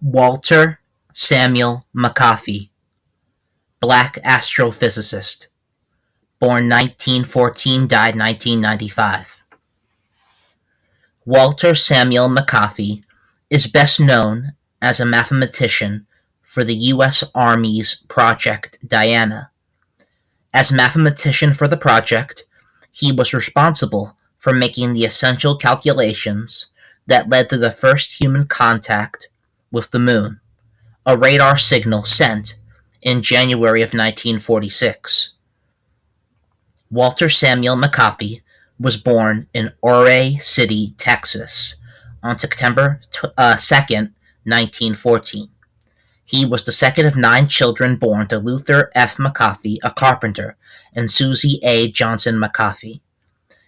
Walter Samuel McAfee, black astrophysicist, born 1914, died 1995. Walter Samuel McAfee is best known as a mathematician for the U.S. Army's Project Diana. As mathematician for the project, he was responsible for making the essential calculations that led to the first human contact with the moon, a radar signal sent in January of 1946. Walter Samuel McAfee was born in Ouray City, Texas, on September 2nd, 1914. He was the second of 9 children born to Luther F. McAfee, a carpenter, and Susie A. Johnson McAfee.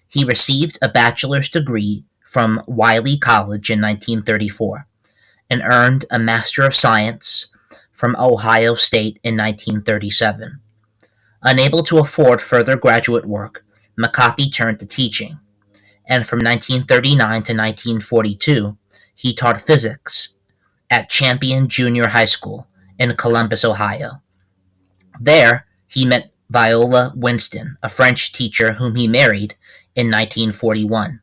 He received a bachelor's degree from Wiley College in 1934 and earned a Master of Science from Ohio State in 1937. Unable to afford further graduate work, McAfee turned to teaching, and from 1939 to 1942, he taught physics at Champion Junior High School in Columbus, Ohio. There, he met Viola Winston, a French teacher whom he married in 1941.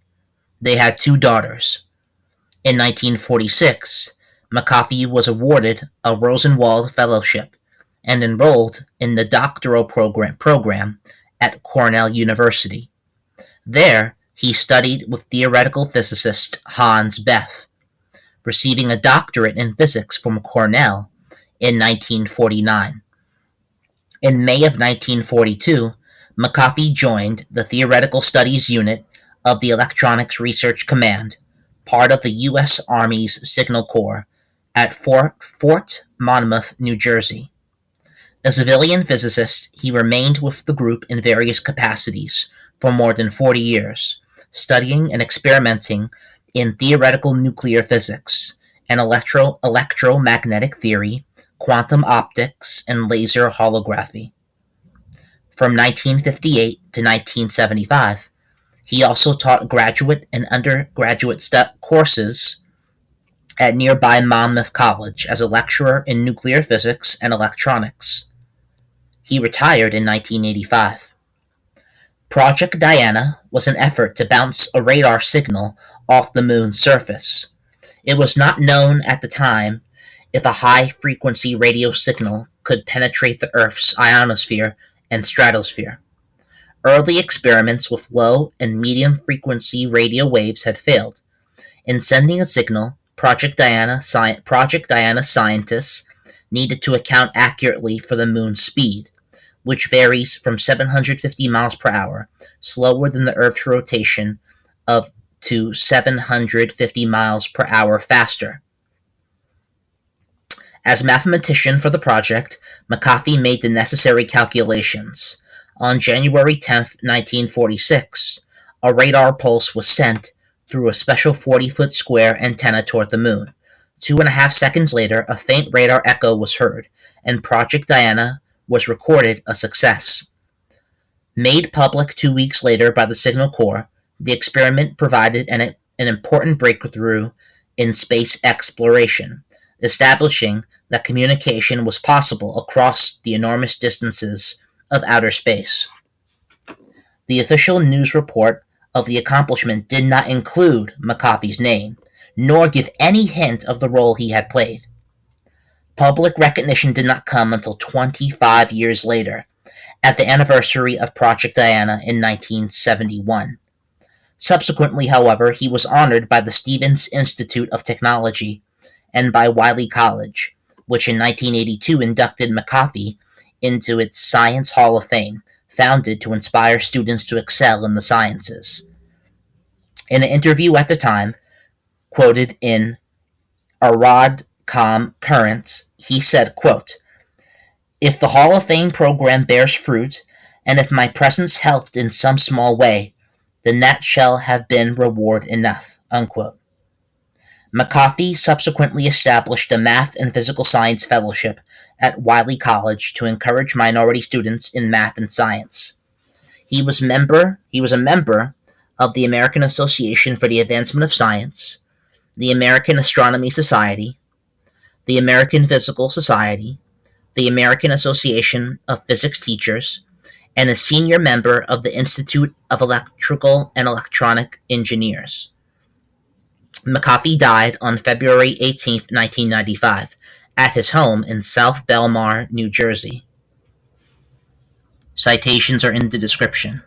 They had 2 daughters. In 1946, McAfee was awarded a Rosenwald Fellowship and enrolled in the doctoral program at Cornell University. There, he studied with theoretical physicist Hans Bethe, receiving a doctorate in physics from Cornell in 1949. In May of 1942, McAfee joined the Theoretical Studies Unit of the Electronics Research Command, part of the U.S. Army's Signal Corps, at Fort Monmouth, New Jersey. A civilian physicist, he remained with the group in various capacities for more than 40 years, studying and experimenting in theoretical nuclear physics and electromagnetic theory, quantum optics, and laser holography. From 1958 to 1975, he also taught graduate and undergraduate courses at nearby Monmouth College as a lecturer in nuclear physics and electronics. He retired in 1985. Project Diana was an effort to bounce a radar signal off the moon's surface. It was not known at the time if a high-frequency radio signal could penetrate the Earth's ionosphere and stratosphere. Early experiments with low and medium-frequency radio waves had failed. In sending a signal, Project Diana scientists needed to account accurately for the moon's speed, which varies from 750 miles per hour, slower than the Earth's rotation, to 750 miles per hour faster. As mathematician for the project, McAfee made the necessary calculations. On January 10, 1946, a radar pulse was sent through a special 40-foot square antenna toward the moon. 2.5 seconds later, a faint radar echo was heard, and Project Diana was recorded a success. Made public 2 weeks later by the Signal Corps, the experiment provided an important breakthrough in space exploration, establishing that communication was possible across the enormous distances of outer space. The official news report of the accomplishment did not include McAfee's name, nor give any hint of the role he had played. Public recognition did not come until 25 years later, at the anniversary of Project Diana in 1971. Subsequently, however, he was honored by the Stevens Institute of Technology and by Wiley College, which in 1982 inducted McAfee into its Science Hall of Fame, founded to inspire students to excel in the sciences. In an interview at the time, quoted in Arad.com Currents, he said, quote, "If the Hall of Fame program bears fruit, and if my presence helped in some small way, then that shall have been reward enough," unquote. McAfee subsequently established a Math and Physical Science Fellowship at Wiley College to encourage minority students in math and science. He was a member of the American Association for the Advancement of Science, the American Astronomy Society, the American Physical Society, the American Association of Physics Teachers, and a senior member of the Institute of Electrical and Electronic Engineers. McAfee died on February 18, 1995, at his home in South Belmar, New Jersey. Citations are in the description.